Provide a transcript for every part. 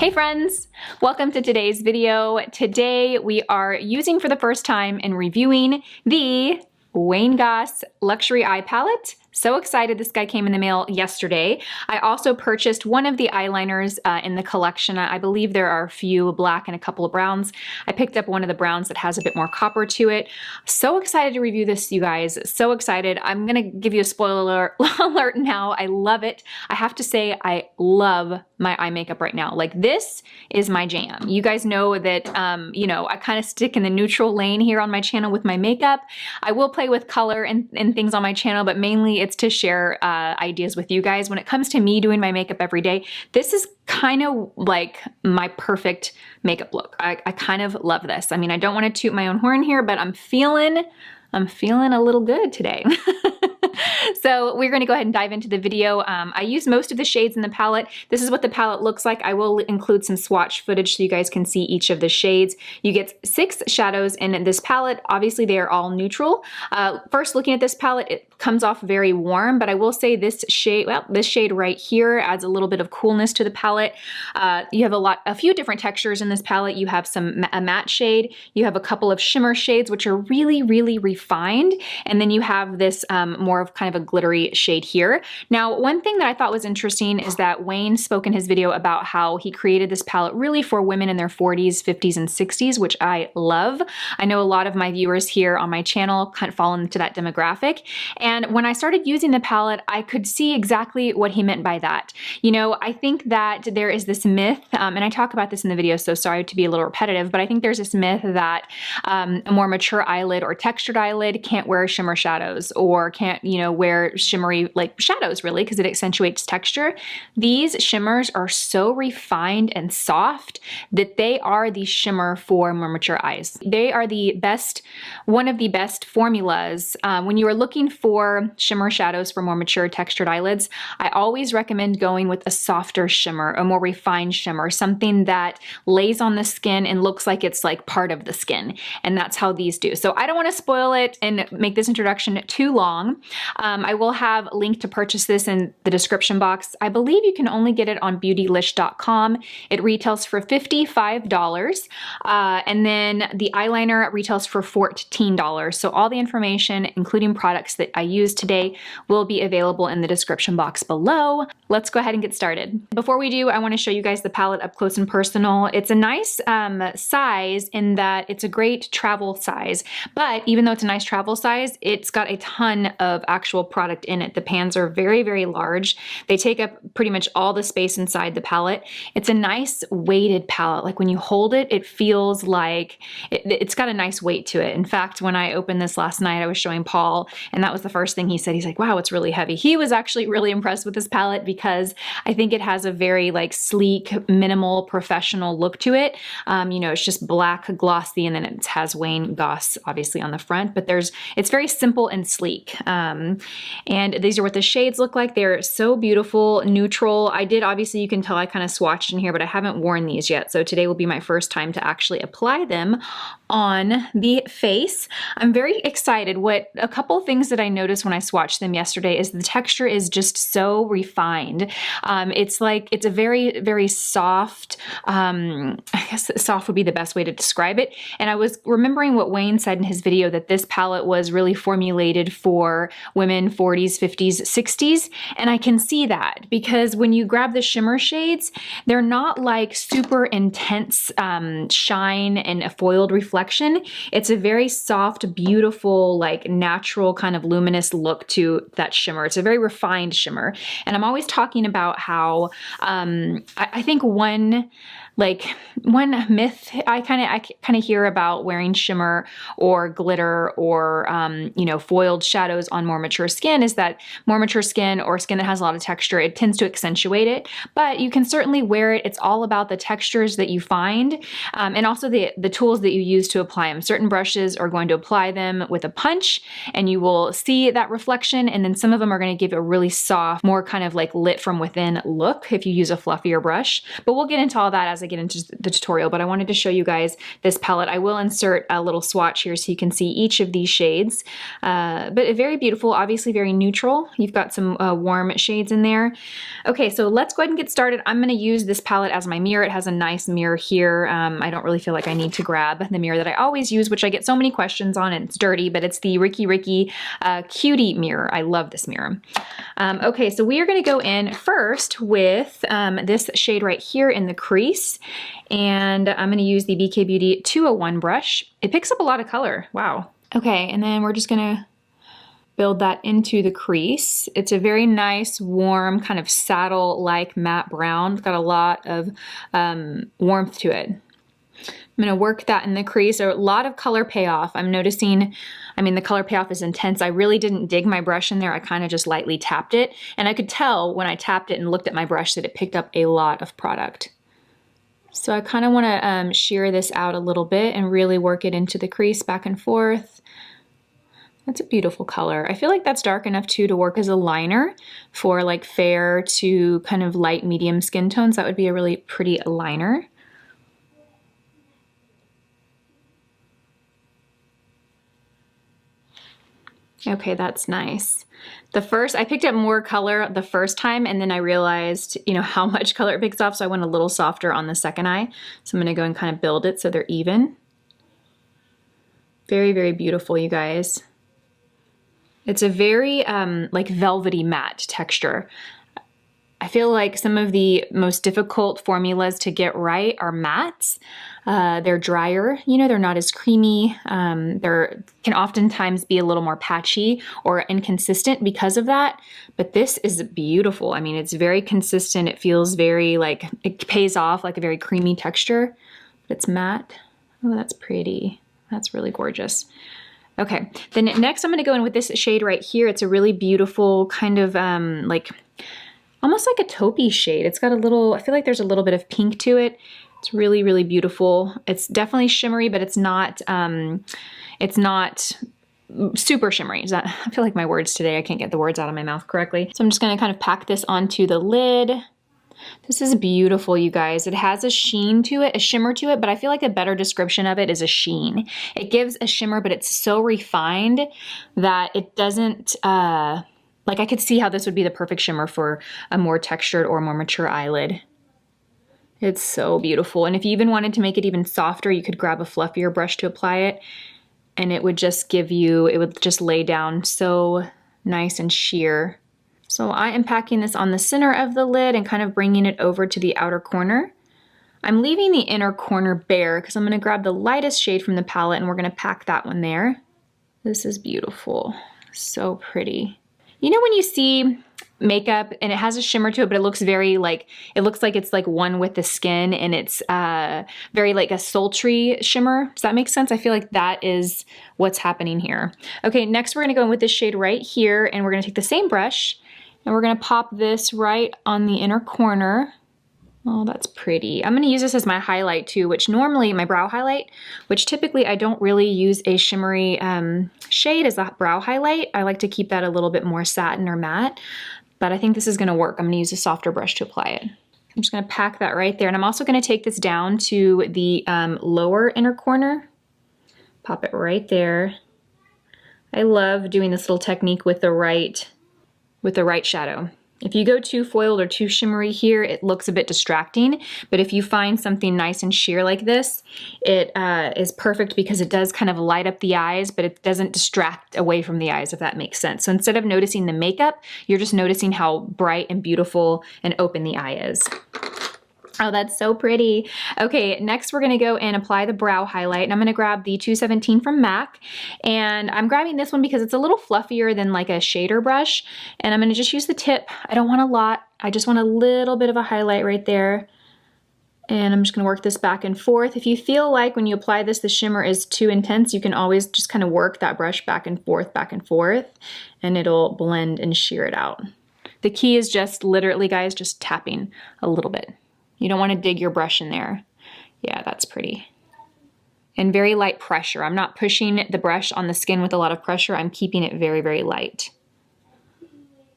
Hey friends, welcome to today's video. Today we are using for the first time and reviewing the Wayne Goss Luxury Eye Palette. So excited, this guy came in the mail yesterday. I also purchased one of the eyeliners in the collection. I believe there are a few black and a couple of browns. I picked up one of the browns that has a bit more copper to it. So excited to review this, you guys. So excited. I'm gonna give you a spoiler alert now. I love it. I have to say, I love my eye makeup right now. Like, this is my jam. You guys know that, you know, I kind of stick in the neutral lane here on my channel with my makeup. I will play with color and things on my channel, but mainly it's to share ideas with you guys. When it comes to me doing my makeup every day, this is kind of like my perfect makeup look. I kind of love this. I mean, I don't want to toot my own horn here, but I'm feeling a little good today. So we're going to go ahead and dive into the video. I used most of the shades in the palette. This is what the palette looks like. I will include some swatch footage so you guys can see each of the shades. You get 6 shadows in this palette. Obviously, they are all neutral. First, looking at this palette, it comes off very warm, but I will say this shade, well, this shade right here adds a little bit of coolness to the palette. You have a few different textures in this palette. You have a matte shade. You have a couple of shimmer shades, which are really, really refined. And then you have this more of kind of a glittery shade here. Now, one thing that I thought was interesting is that Wayne spoke in his video about how he created this palette really for women in their 40s, 50s, and 60s, which I love. I know a lot of my viewers here on my channel kind of fall into that demographic. And when I started using the palette, I could see exactly what he meant by that. You know, I think that there is this myth, and I talk about this in the video, so sorry to be a little repetitive, but I think there's this myth that a more mature eyelid or textured eyelid can't wear shimmer shadows or can't, you know, wear shimmery like shadows really because it accentuates texture. These shimmers are so refined and soft that they are the shimmer for more mature eyes. They are the best, one of the best formulas. When you are looking for shimmer shadows for more mature textured eyelids, I always recommend going with a softer shimmer, a more refined shimmer, something that lays on the skin and looks like it's like part of the skin. And that's how these do. So I don't want to spoil it and make this introduction too long. I will have a link to purchase this in the description box. I believe you can only get it on beautylish.com. It retails for $55. And then the eyeliner retails for $14. So all the information, including products that I used today, will be available in the description box below. Let's go ahead and get started. Before we do, I want to show you guys the palette up close and personal. It's a nice size in that it's a great travel size, but even though it's a nice travel size, it's got a ton of actual product in it. The pans are very, very large. They take up pretty much all the space inside the palette. It's a nice weighted palette. Like when you hold it, it feels like it's got a nice weight to it. In fact, when I opened this last night, I was showing Paul, and that was the first thing he said. He's like, wow, it's really heavy. He was actually really impressed with this palette because I think it has a very like sleek, minimal, professional look to it. You know, it's just black, glossy, and then it has Wayne Goss obviously on the front, but it's very simple and sleek. And these are what the shades look like. They're so beautiful, neutral. Obviously you can tell I kind of swatched in here, but I haven't worn these yet. So today will be my first time to actually apply them on the face. I'm very excited. A couple things that I noticed when I swatched them yesterday is the texture is just so refined. It's a very, very soft, I guess soft would be the best way to describe it. And I was remembering what Wayne said in his video that this palette was really formulated for women 40s, 50s, 60s. And I can see that because when you grab the shimmer shades, they're not like super intense shine and a foiled reflection. It's a very soft, beautiful, like natural kind of luminous look to that shimmer. It's a very refined shimmer. And I'm always talking about how I think one myth I kind of hear about wearing shimmer or glitter or you know, foiled shadows on more mature skin is that more mature skin or skin that has a lot of texture, it tends to accentuate it, but you can certainly wear it. It's all about the textures that you find and also the tools that you use to apply them. Certain brushes are going to apply them with a punch and you will see see that reflection, and then some of them are going to give a really soft, more kind of like lit from within look if you use a fluffier brush. But we'll get into all that as I get into the tutorial. But I wanted to show you guys this palette. I will insert a little swatch here so you can see each of these shades. But very beautiful, obviously very neutral. You've got some warm shades in there. Okay, so let's go ahead and get started. I'm going to use this palette as my mirror. It has a nice mirror here. I don't really feel like I need to grab the mirror that I always use, which I get so many questions on, and it's dirty, but it's the Ricky Cutie mirror. I love this mirror. Okay, so we are going to go in first with this shade right here in the crease, and I'm going to use the BK Beauty 201 brush. It picks up a lot of color. Wow. Okay, and then we're just going to build that into the crease. It's a very nice, warm, kind of saddle-like matte brown. It's got a lot of warmth to it. I'm going to work that in the crease. A lot of color payoff. I'm noticing, I mean, the color payoff is intense. I really didn't dig my brush in there. I kind of just lightly tapped it. And I could tell when I tapped it and looked at my brush that it picked up a lot of product. So I kind of want to shear this out a little bit and really work it into the crease back and forth. That's a beautiful color. I feel like that's dark enough too to work as a liner for like fair to kind of light medium skin tones. That would be a really pretty liner. Okay, that's nice. I picked up more color the first time, and then I realized, you know, how much color it picks off, so I went a little softer on the second eye. So I'm gonna go and kind of build it so they're even. Very, very beautiful, you guys. It's a very like velvety matte texture. I feel like some of the most difficult formulas to get right are mattes. They're drier, you know, they're not as creamy. They can oftentimes be a little more patchy or inconsistent because of that. But this is beautiful. I mean, it's very consistent. It feels very like, it pays off like a very creamy texture, but it's matte. Oh, that's pretty. That's really gorgeous. Okay, then next I'm gonna go in with this shade right here. It's a really beautiful kind of like, almost like a taupey shade. It's got a little, I feel like there's a little bit of pink to it. It's really, really beautiful. It's definitely shimmery, but it's not super shimmery. I feel like my words today, I can't get the words out of my mouth correctly. So I'm just gonna kind of pack this onto the lid. This is beautiful, you guys. It has a sheen to it, a shimmer to it, but I feel like a better description of it is a sheen. It gives a shimmer, but it's so refined that it doesn't, like I could see how this would be the perfect shimmer for a more textured or more mature eyelid. It's so beautiful. And if you even wanted to make it even softer, you could grab a fluffier brush to apply it, and it would just give you, it would just lay down so nice and sheer. So I am packing this on the center of the lid and kind of bringing it over to the outer corner. I'm leaving the inner corner bare because I'm going to grab the lightest shade from the palette and we're going to pack that one there. This is beautiful. So pretty. You know when you see makeup and it has a shimmer to it, but it looks very like, it looks like it's like one with the skin, and it's very like a sultry shimmer. Does that make sense? I feel like that is what's happening here. Okay, next we're gonna go in with this shade right here, and we're gonna take the same brush and we're gonna pop this right on the inner corner. Oh, that's pretty. I'm gonna use this as my highlight too, which normally, my brow highlight, which typically I don't really use a shimmery shade as a brow highlight. I like to keep that a little bit more satin or matte, but I think this is gonna work. I'm gonna use a softer brush to apply it. I'm just gonna pack that right there, and I'm also gonna take this down to the lower inner corner, pop it right there. I love doing this little technique with the right shadow. If you go too foiled or too shimmery here, it looks a bit distracting, but if you find something nice and sheer like this, it is perfect because it does kind of light up the eyes, but it doesn't distract away from the eyes, if that makes sense. So instead of noticing the makeup, you're just noticing how bright and beautiful and open the eye is. Oh, that's so pretty. Okay, next we're gonna go and apply the brow highlight, and I'm gonna grab the 217 from MAC, and I'm grabbing this one because it's a little fluffier than like a shader brush, and I'm gonna just use the tip. I don't want a lot. I just want a little bit of a highlight right there, and I'm just gonna work this back and forth. If you feel like when you apply this, the shimmer is too intense, you can always just kind of work that brush back and forth, and it'll blend and sheer it out. The key is just literally, guys, just tapping a little bit. You don't want to dig your brush in there. Yeah, that's pretty. and very light pressure. I'm not pushing the brush on the skin with a lot of pressure. I'm keeping it very, very light.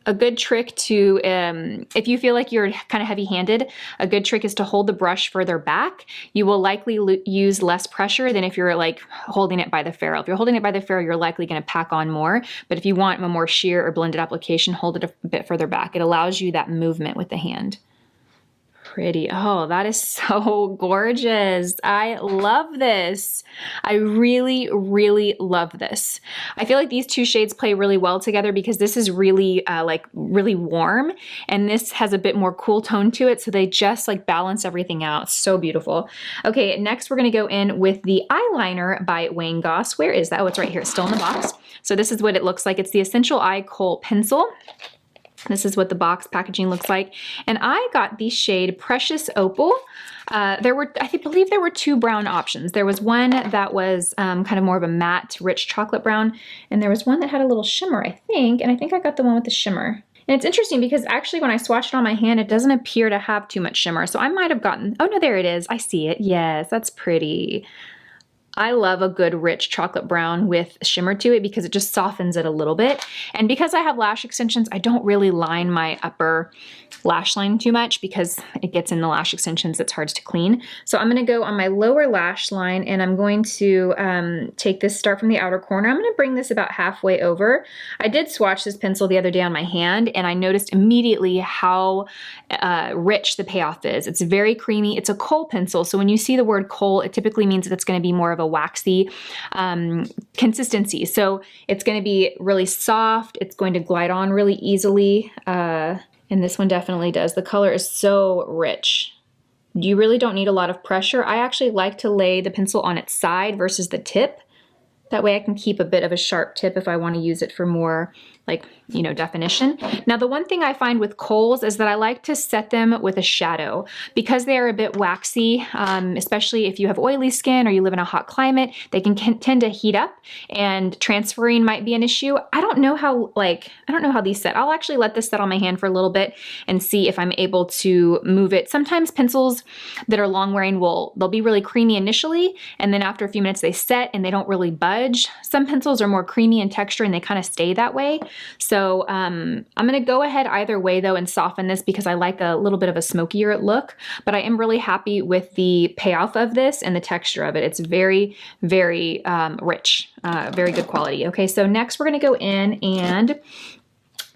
A good trick to, if you feel like you're kind of heavy-handed, a good trick is to hold the brush further back. You will likely use less pressure than if you're like holding it by the ferrule. If you're holding it by the ferrule, you're likely going to pack on more. But if you want a more sheer or blended application, hold it a bit further back. It allows you that movement with the hand. Pretty. Oh, that is so gorgeous. I love this. I really, really love this. I feel like these two shades play really well together because this is really like really warm and this has a bit more cool tone to it. So they just like balance everything out. So beautiful. Okay, next we're going to go in with the eyeliner by Wayne Goss. Where is that? Oh, it's right here. It's still in the box. So this is what it looks like. It's the Essential Eye Kohl Pencil. This is what the box packaging looks like. And I got the shade Precious Opal. I believe there were two brown options. There was one that was kind of more of a matte, rich chocolate brown. And there was one that had a little shimmer, I think. And I think I got the one with the shimmer. And it's interesting because actually when I swatched it on my hand, it doesn't appear to have too much shimmer. So I might have gotten, oh no, there it is. I see it. Yes, that's pretty. I love a good rich chocolate brown with shimmer to it because it just softens it a little bit. And because I have lash extensions, I don't really line my upper lash line too much because it gets in the lash extensions, it's hard to clean. So I'm gonna go on my lower lash line and I'm going to take this, start from the outer corner. I'm gonna bring this about halfway over. I did swatch this pencil the other day on my hand and I noticed immediately how rich the payoff is. It's very creamy. It's a kohl pencil. So when you see the word kohl, it typically means that it's gonna be more of a waxy consistency. So it's going to be really soft. It's going to glide on really easily. And this one definitely does. The color is so rich. You really don't need a lot of pressure. I actually like to lay the pencil on its side versus the tip. That way I can keep a bit of a sharp tip if I want to use it for more like, you know, definition. Now the one thing I find with Kohls is that I like to set them with a shadow because they are a bit waxy, especially if you have oily skin or you live in a hot climate, they can tend to heat up and transferring might be an issue. I don't know how these set. I'll actually let this set on my hand for a little bit and see if I'm able to move it. Sometimes pencils that are long wearing they'll be really creamy initially and then after a few minutes they set and they don't really budge. Some pencils are more creamy in texture and they kind of stay that way. So I'm gonna go ahead either way though and soften this because I like a little bit of a smokier look, but I am really happy with the payoff of this and the texture of it. It's very, very rich, very good quality. Okay, so next we're gonna go in and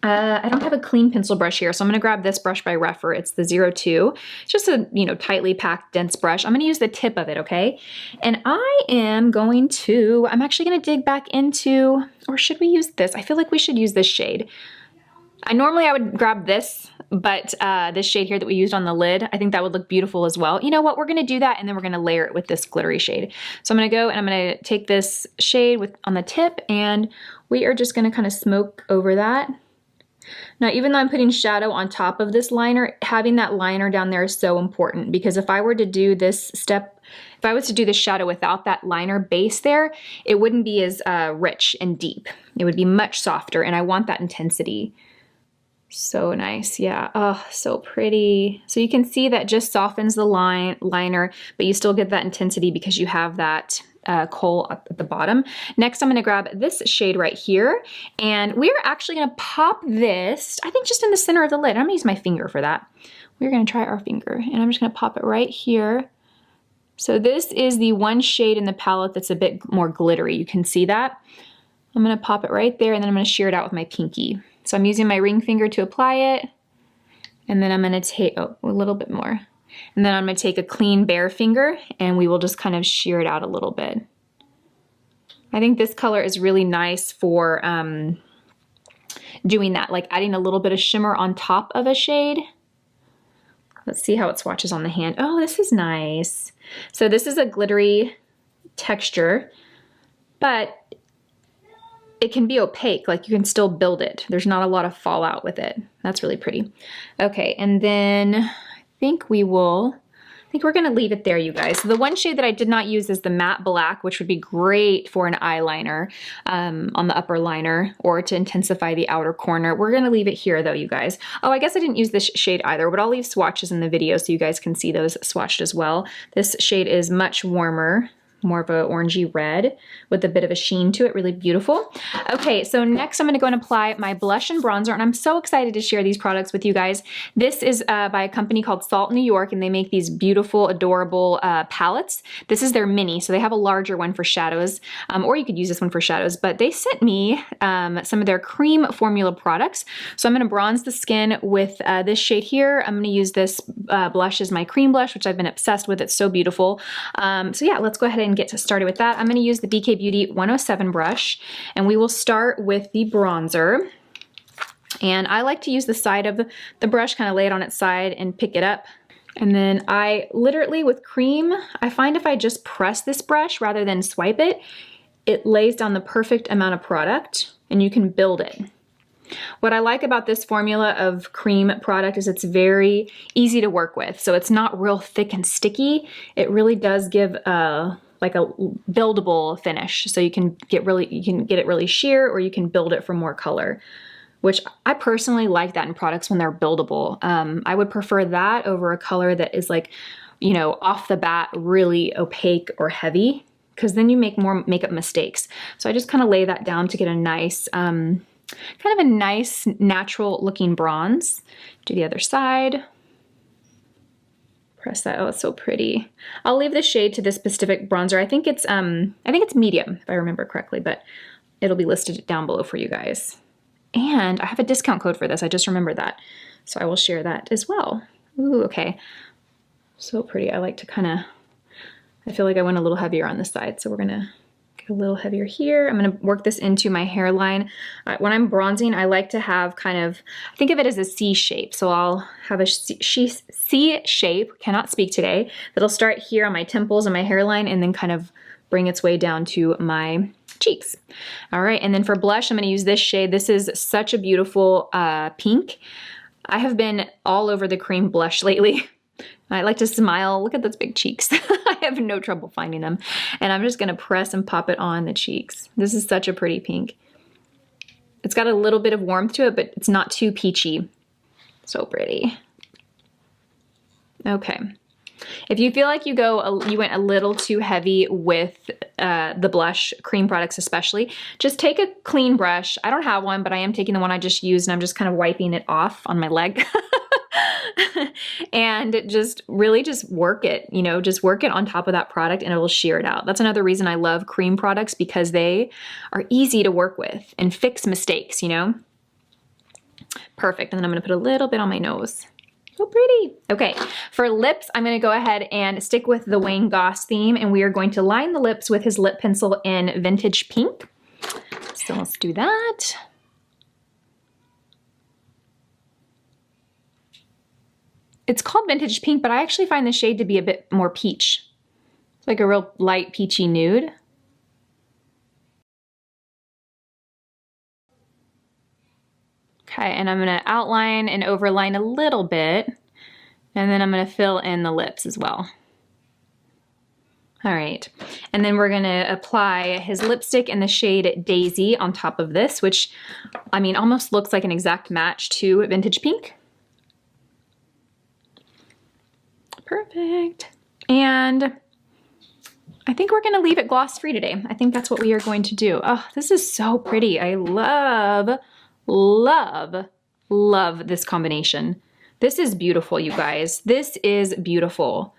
I don't have a clean pencil brush here, so I'm gonna grab this brush by Refer. It's the 02. It's just a, you know, tightly packed, dense brush. I'm gonna use the tip of it, okay? And I'm actually gonna dig back into, or should we use this? I feel like we should use this shade. Normally I would grab this, but this shade here that we used on the lid, I think that would look beautiful as well. You know what, we're gonna do that and then we're gonna layer it with this glittery shade. So I'm gonna go and I'm gonna take this shade on the tip and we are just gonna kind of smoke over that. Now, even though I'm putting shadow on top of this liner, having that liner down there is so important because if I were to do this step, if I was to do the shadow without that liner base there, it wouldn't be as rich and deep. It would be much softer and I want that intensity. So nice, yeah, oh, so pretty. So you can see that just softens the liner, but you still get that intensity because you have that kohl up at the bottom. Next, I'm gonna grab this shade right here, and we're actually gonna pop this, I think just in the center of the lid. I'm gonna use my finger for that. We're gonna try our finger, and I'm just gonna pop it right here. So this is the one shade in the palette that's a bit more glittery. You can see that. I'm gonna pop it right there, and then I'm gonna shear it out with my pinky. So I'm using my ring finger to apply it, and then I'm gonna take, a little bit more. And then I'm gonna take a clean bare finger and we will just kind of shear it out a little bit. I think this color is really nice for doing that, like adding a little bit of shimmer on top of a shade. Let's see how it swatches on the hand. Oh, this is nice. So this is a glittery texture, but it can be opaque, like you can still build it. There's not a lot of fallout with it. That's really pretty. Okay, and then I think we're gonna leave it there, you guys. So the one shade that I did not use is the matte black, which would be great for an eyeliner on the upper liner or to intensify the outer corner. We're gonna leave it here though, you guys. Oh, I guess I didn't use this shade either, but I'll leave swatches in the video so you guys can see those swatched as well. This shade is much warmer. more of a orangey red with a bit of a sheen to it, really beautiful. Okay, so next I'm gonna go and apply my blush and bronzer, and I'm so excited to share these products with you guys. This is by a company called Salt New York, and they make these beautiful, adorable palettes. This is their mini, so they have a larger one for shadows, or you could use this one for shadows, but they sent me some of their cream formula products. So I'm gonna bronze the skin with this shade here. I'm gonna use this blush as my cream blush, which I've been obsessed with. It's so beautiful. So yeah, let's go ahead and get started with that. I'm going to use the BK Beauty 107 brush, and we will start with the bronzer. And I like to use the side of the brush, kind of lay it on its side and pick it up. And then I literally, with cream, I find if I just press this brush rather than swipe it, it lays down the perfect amount of product and you can build it. What I like about this formula of cream product is it's very easy to work with. So it's not real thick and sticky. It really does give like a buildable finish. So you can get it really sheer, or you can build it for more color, which I personally like that in products when they're buildable. I would prefer that over a color that is like, you know, off the bat really opaque or heavy, because then you make more makeup mistakes. So I just kind of lay that down to get a nice, kind of a nice natural looking bronze. Do the other side. Press that. Oh, it's so pretty. I'll leave the shade to this specific bronzer. I think it's medium if I remember correctly, but it'll be listed down below for you guys. And I have a discount code for this. I just remembered that. So I will share that as well. Ooh, okay. So pretty. I like to I feel like I went a little heavier on this side. So we're gonna get a little heavier here. I'm gonna work this into my hairline. When I'm bronzing, I like to have think of it as a C shape. So I'll have a C shape, cannot speak today, that'll start here on my temples and my hairline and then kind of bring its way down to my cheeks. All right, and then for blush, I'm gonna use this shade. This is such a beautiful pink. I have been all over the cream blush lately. I like to smile. Look at those big cheeks. I have no trouble finding them. And I'm just gonna press and pop it on the cheeks. This is such a pretty pink. It's got a little bit of warmth to it, but it's not too peachy. So pretty. Okay. If you feel like you went a little too heavy with the blush, cream products especially, just take a clean brush. I don't have one, but I am taking the one I just used and I'm just kind of wiping it off on my leg. And just really just work it, you know, just work it on top of that product and it will sheer it out. That's another reason I love cream products, because they are easy to work with and fix mistakes, you know? Perfect. And then I'm going to put a little bit on my nose. So pretty. Okay, for lips, I'm gonna go ahead and stick with the Wayne Goss theme, and we are going to line the lips with his lip pencil in Vintage Pink. So let's do that. It's called Vintage Pink, but I actually find the shade to be a bit more peach. It's like a real light peachy nude. Okay, and I'm gonna outline and overline a little bit, and then I'm gonna fill in the lips as well. All right, and then we're gonna apply his lipstick in the shade Daisy on top of this, which, I mean, almost looks like an exact match to Vintage Pink. Perfect. And I think we're gonna leave it gloss free today. I think that's what we are going to do. Oh, this is so pretty. I love this combination. This is beautiful, you guys. This is beautiful.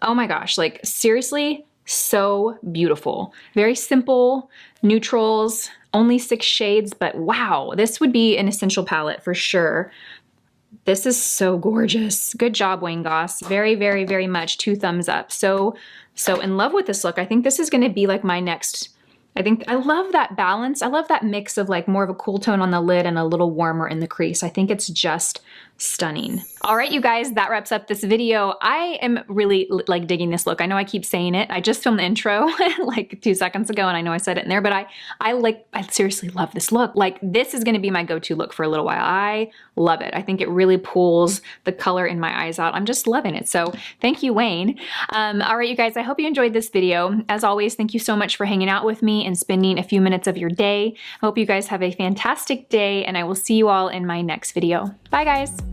Oh my gosh, like seriously, so beautiful. Very simple, neutrals, only 6 shades, but wow, this would be an essential palette for sure. This is so gorgeous. Good job, Wayne Goss. Very, very, very much 2 thumbs up. So in love with this look. I think this is gonna be like my next, I love that balance. I love that mix of like more of a cool tone on the lid and a little warmer in the crease. I think it's just stunning. All right, you guys, that wraps up this video. I am really like digging this look. I know I keep saying it. I just filmed the intro like 2 seconds ago and I know I said it in there, but I seriously love this look. Like this is gonna be my go-to look for a little while. I love it. I think it really pulls the color in my eyes out. I'm just loving it. So thank you, Wayne. All right, you guys, I hope you enjoyed this video. As always, thank you so much for hanging out with me and spending a few minutes of your day. I hope you guys have a fantastic day and I will see you all in my next video. Bye guys.